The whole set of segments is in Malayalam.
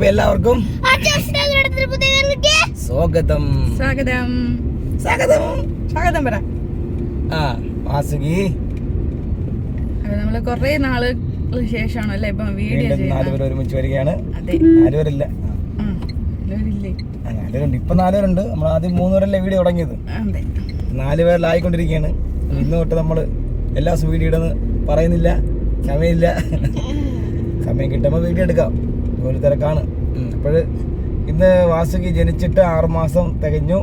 അപ്പൊ എല്ലാവർക്കും സ്വാഗതം സ്വാഗതം സ്വാഗതം സ്വാഗതം പറ. വാസുകി നമ്മള് കൊറേ നാള് ശേഷമാണല്ലേ ഇപ്പൊ വീഡിയോ നാലുപേര് ഒരുമിച്ച് വരികയാണ്. അതെ, നാലുപേരില്ല, നാലുപേരുണ്ട്. ഇപ്പൊ നാലുപേരുണ്ട്. നമ്മൾ ആദ്യം 3 പേരല്ലേ വീഡിയോ തുടങ്ങിയത്. 4 പേരിലായിക്കൊണ്ടിരിക്കുകയാണ്. ഇന്ന് തൊട്ട് നമ്മള് എല്ലാ ദിവസവും വീഡിയോ ഇടുന്ന് പറയുന്നില്ല, സമയമില്ല. സമയം കിട്ടുമ്പോൾ വീഡിയോ എടുക്കാം, ജോലി തിരക്കാണ്. അപ്പോൾ ഇന്ന് വാസുകി ജനിച്ചിട്ട് 6 മാസം തികഞ്ഞു.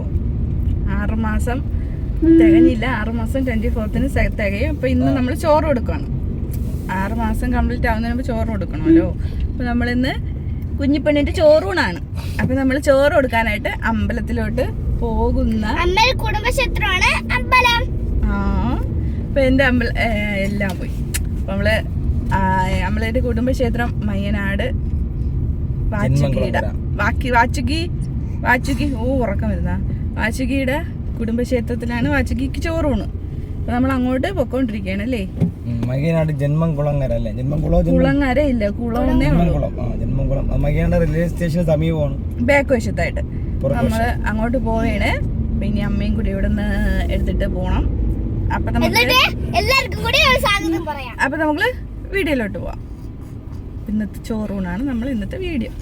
6 മാസം തികഞ്ഞില്ല, 6 മാസം 24-ന് തികയും. അപ്പൊ ഇന്ന് നമ്മൾ ചോറ് കൊടുക്കണം. 6 മാസം കംപ്ലീറ്റ് ആവുന്നതിന് മുമ്പ് ചോറ് കൊടുക്കണമല്ലോ. അപ്പൊ നമ്മളിന്ന് കുഞ്ഞിപ്പെണ്ണിന്റെ ചോറൂണാണ്. അപ്പൊ നമ്മൾ ചോറ് കൊടുക്കാനായിട്ട് അമ്പലത്തിലോട്ട് പോകുന്ന കുടുംബക്ഷേത്രമാണ് അമ്പലം. അപ്പൊ എന്റെ എല്ലാം പോയി. അപ്പൊ നമ്മള് നമ്മളൊരു കുടുംബക്ഷേത്രം മയ്യനാട് വാച്ചുകി ഉറക്കം വരുന്ന വാച്ചുകിയുടെ കുടുംബക്ഷേത്രത്തിലാണ് വാച്ചുകിക്ക് ചോറൂണ്. അപ്പൊ നമ്മൾ അങ്ങോട്ട് പൊക്കോണ്ടിരിക്കുകയാണ് അല്ലേ. മയ്യനാട് ജന്മംകുളങ്ങര അല്ലേ? കുളങ്ങര ഇല്ല, കുളമെന്നേ ഉള്ളൂ. ജന്മംകുളം മയ്യനാട് റെയിൽവേ സ്റ്റേഷന് സമീപമാണ്, ബാക്ക് വശത്തായിട്ട്. നമ്മള് അങ്ങോട്ട് പോവേണ്. പിന്നെ അമ്മയും കൂടി ഇവിടെ നിന്ന് എടുത്തിട്ട് പോണം. അപ്പൊ നമുക്ക് വീഡിയോയിലോട്ട് പോവാം. ഇന്നത്തെ ചോറൂണാണ് നമ്മൾ ഇന്നത്തെ വീഡിയോ.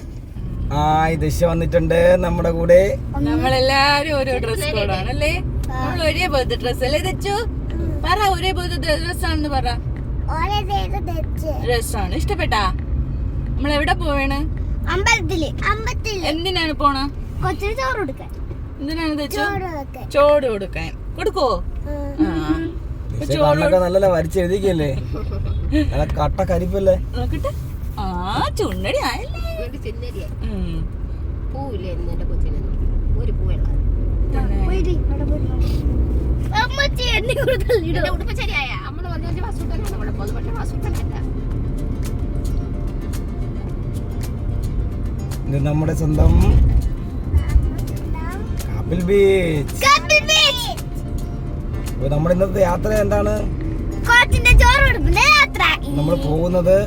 ദിശ വന്നിട്ടുണ്ട് നമ്മുടെ കൂടെ. നമ്മളെല്ലാരും ഓരോ ഡ്രസ് കോഡാണ് അല്ലേ? നമ്മൾ ഒരേ പോലത്തെ ഡ്രസ് അല്ലേ തെച്ചു? പറ, ഒരേ പോലത്തെ ഡ്രസ്സാണെന്ന് പറ. ഡ്രസ്സാണ് ഇഷ്ടപ്പെട്ടാ? നമ്മൾ എവിടെ പോവേണ്? അമ്പലത്തില്. എന്തിനാണ് പോണ? ചോറ് കൊടുക്കാൻ. എന്തിനാണ് തെച്ചു? ചോറ് കൊടുക്കാൻ. കൊടുക്കോ? നല്ല വരച്ചെഴുതിക്കല്ലേ, നല്ല കട്ട കരിപ്പല്ലേ. നോക്കട്ടെ. ചുണ്ണടി ആയല്ലേ. ഇത് നമ്മുടെ സ്വന്തം കാപ്പിൽ ബീച്ച്. നമ്മുടെ ഇന്നത്തെ യാത്ര എന്താണ്? നമ്മൾ പോകുന്നത്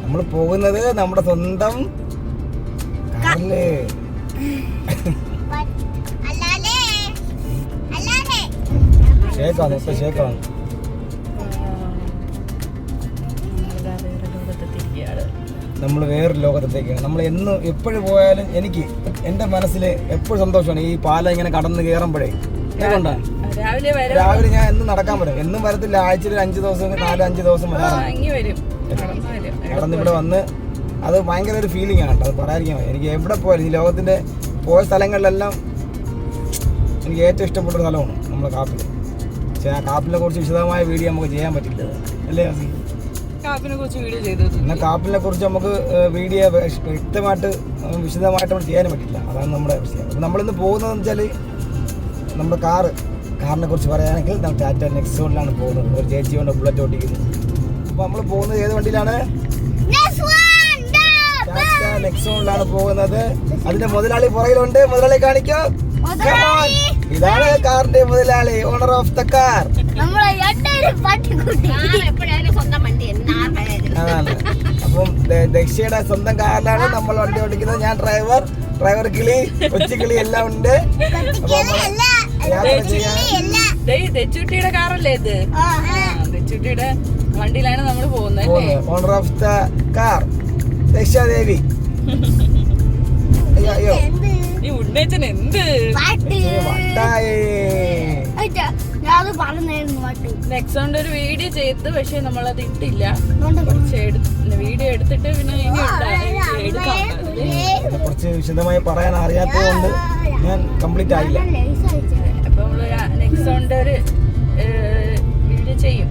നമ്മൾ പോകുന്നത് നമ്മുടെ സ്വന്തം കാറില്. ഷേക്കാണ്, ഇപ്പൊ ഷേക്കാണ്. നമ്മൾ വേറൊരു ലോകത്തേക്കാണ്. നമ്മൾ എപ്പോഴും പോയാലും എനിക്ക് എൻ്റെ മനസ്സിൽ എപ്പോഴും സന്തോഷമാണ് ഈ പാലം ഇങ്ങനെ കടന്ന് കയറുമ്പോഴേ. അതുകൊണ്ടാണ് രാവിലെ ഞാൻ എന്നും നടക്കാൻ വരും. എന്നും വരത്തില്ല, ആഴ്ചയിൽ 5 ദിവസം 4-5 ദിവസം കടന്നിവിടെ വന്ന് അത് ഭയങ്കര ഒരു ഫീലിംഗ് ആണ് കേട്ടോ. അത് പറയാതിരിക്കാൻ മതി. എനിക്ക് എവിടെ പോയാലും ഈ ലോകത്തിന്റെ പോയ സ്ഥലങ്ങളിലെല്ലാം എനിക്ക് ഏറ്റവും ഇഷ്ടപ്പെട്ട ഒരു സ്ഥലമാണ് നമ്മുടെ കാപ്പിൽ. പക്ഷെ ആ കാപ്പിനെ കുറിച്ച് വിശദമായ വീഡിയോ നമുക്ക് ചെയ്യാൻ പറ്റില്ല അല്ലേ? കാപ്പിനെ കുറിച്ച് വീഡിയോ ചെയ്തു. എന്നാൽ കാപ്പിനെ കുറിച്ച് നമുക്ക് വീഡിയോ വ്യക്തമായിട്ട് വിശദമായിട്ട് അവിടെ ചെയ്യാനും പറ്റില്ല. അതാണ് നമ്മുടെ വിഷയം. അപ്പം നമ്മളിന്ന് പോകുന്നതെന്ന് വെച്ചാൽ നമ്മുടെ കാറിനെ കുറിച്ച് പറയുകയാണെങ്കിൽ നമ്മൾ ടാറ്റ നെക്സോണിലാണ് പോകുന്നത്. ഒരു ചേച്ചി കൊണ്ട് ബുള്ളറ്റ് ഓടിക്കുന്നത്. അപ്പോൾ നമ്മൾ പോകുന്നത് ഏത് വണ്ടിയിലാണ്? ടാറ്റ നെക്സോണിലാണ് പോകുന്നത്. അതിന്റെ മുതലാളി പുറകിലുണ്ട്. മുതലാളി കാണിക്കോ. ഇതാണ് കാറിന്റെ മുതലാളി, ഓണർ ഓഫ് ദ കാർ. അതാണ്. അപ്പം ദക്ഷയുടെ സ്വന്തം കാറിലാണ് നമ്മൾ വണ്ടി ഓടിക്കുന്നത്. ഞാൻ ഡ്രൈവർ കിളി, കൊച്ചു കിളി എല്ലാം ഉണ്ട്. തെച്ചുട്ടിയുടെ കാറല്ലേ ഇത്? തെച്ചുട്ടിയുടെ വണ്ടിയിലാണ് നമ്മൾ പോകുന്നത്. Owner of the car Dakshadevi. അയ്യോ ഈ ഉണ്ണേച്ചൻ എന്ത് നെക്സോണ്ട് ഒരു വീഡിയോ ചെയ്ത്, പക്ഷെ നമ്മളത് ഇട്ടില്ല. വീഡിയോ എടുത്തിട്ട് പിന്നെ കുറച്ച് വിശദമായി പറയാൻ അറിയാത്തതുകൊണ്ട് ഞാൻ കംപ്ലീറ്റ് ആയില്ല. അപ്പൊ നമ്മള് നെക്സോണ്ട് ഒരു വീഡിയോ ചെയ്യും.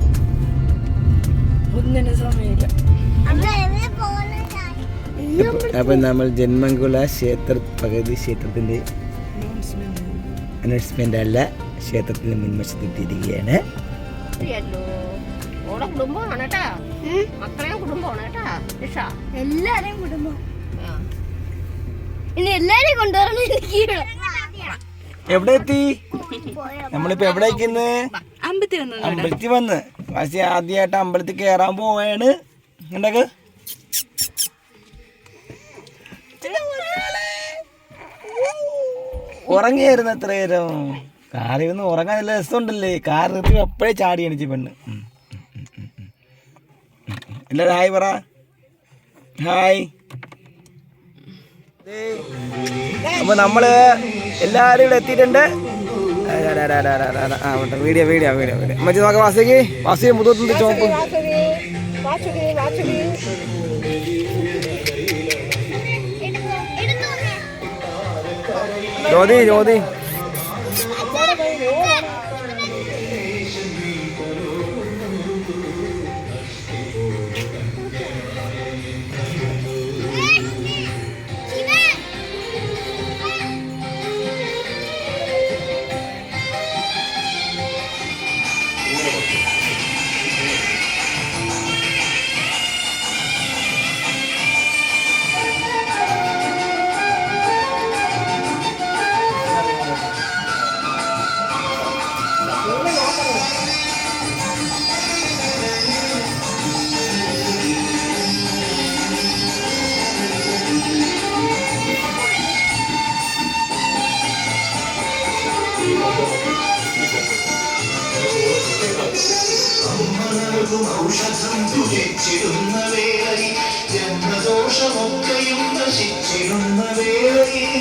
ഒന്നിനും സമയമില്ല. അപ്പൊ നമ്മൾ ജന്മംകുള ഭഗവതി ക്ഷേത്രത്തിന്റെ അനൗൺസ്മെന്റ് അല്ല, ക്ഷേത്രത്തിന്റെ മുൻവശത്തെത്തിയിരിക്കുകയാണ്. എല്ലാരെയും കുടുംബം ഇനി എല്ലാരെയും കൊണ്ടുവരണം. എവിടെ എത്തി? നമ്മളിപ്പോ എവിടേക്ക്? അമ്പലത്തിൽ വന്ന്. പക്ഷെ ആദ്യമായിട്ട് അമ്പലത്തിൽ കയറാൻ പോവാണ്. ഉണ്ടാക്ക് ഉറങ്ങിയായിരുന്നു എത്ര നേരം? കാറിരുന്ന് ഉറങ്ങാൻ നല്ല രസമുണ്ടല്ലേ? കാർ നിർത്തി അപ്പോഴേ ചാടി എണിച്ച് പെണ്ണ്. എല്ലാവരും ഹായ് പറ. ഹായ്. അപ്പൊ നമ്മള് എല്ലാരും ഇവിടെ എത്തിയിട്ടുണ്ട്. വീഡിയോ വീഡിയോ വീഡിയോ വീഡിയോ മറ്റേ നോക്കാം. വാസുകി മുതൂത്തിന്റെ ചോപ്പ്. ജ്യോതി ഔഷധം തുലച്ചിടുന്ന വേളയിൽ ജന്മദോഷമൊക്കെയും നശിച്ചിടുന്ന വേളയിൽ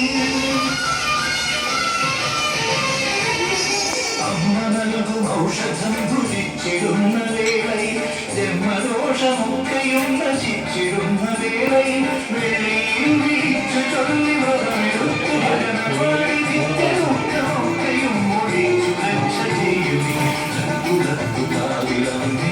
അമ്മ നൽകും ഔഷധം തുലച്ചിടുന്ന വേളയിൽ ജന്മദോഷമൊക്കെയും നശിച്ചിടുന്ന വേളയിൽ വെളിയിൽ വിളിച്ചു ചൊല്ലി വരമെടുത്തു ഭരണപാടി നിത്യയൊക്കെയും മൊഴിച്ചു രക്ഷ ചെയ്യുമേ ചന്തുടത്തു കാവിളങ്ങി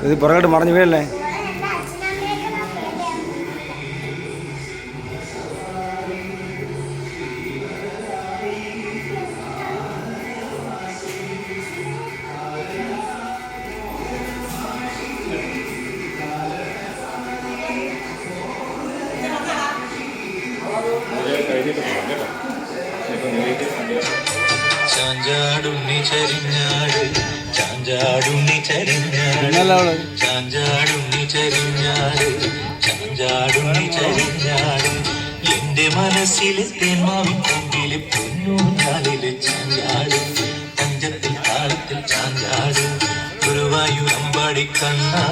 ഇത് പുറകോട്ട് മറിഞ്ഞു വീഴല്ലേ? ചാഞ്ചാടുണ്ണി ചരിഞ്ഞാട് ചാഞ്ചാടുണ്ണി ചരിഞ്ഞാട് ചാഞ്ചാടുണ്ണി ചരിഞ്ഞാട് ചാഞ്ചാടുണ്ണി ചരിഞ്ഞാട് എന്റെ മനസ്സിലെ തേന്മാവിൻ കൊമ്പിലെ പൊന്നൂഞ്ഞാലിലെ ചാഞ്ചാട് പഞ്ചത്തിൽ താളത്തിൽ ചാഞ്ചാട് ഗുരുവായൂരമ്പാടി കണ്ണാ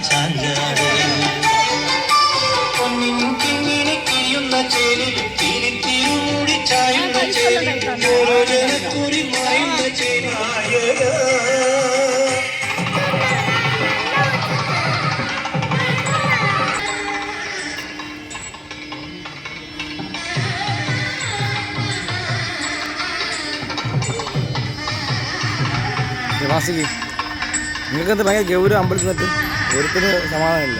ചാഞ്ചാട് പൊന്നിൻ കിങ്ങിണി കിഴിയുന്ന ചേലി തിരിത്തിരുമൂടി ചായുന്ന ചേലി ഓരോ ജനക്കൂടി മായുന്ന ചേലി ലാസ്റ്റിക്ക് നിങ്ങൾക്കത് ഭയങ്കര ഗൗരവം അമ്പലത്തിൽ നിന്നിട്ട് ഒരുത്തിന് സമാധാനമില്ല.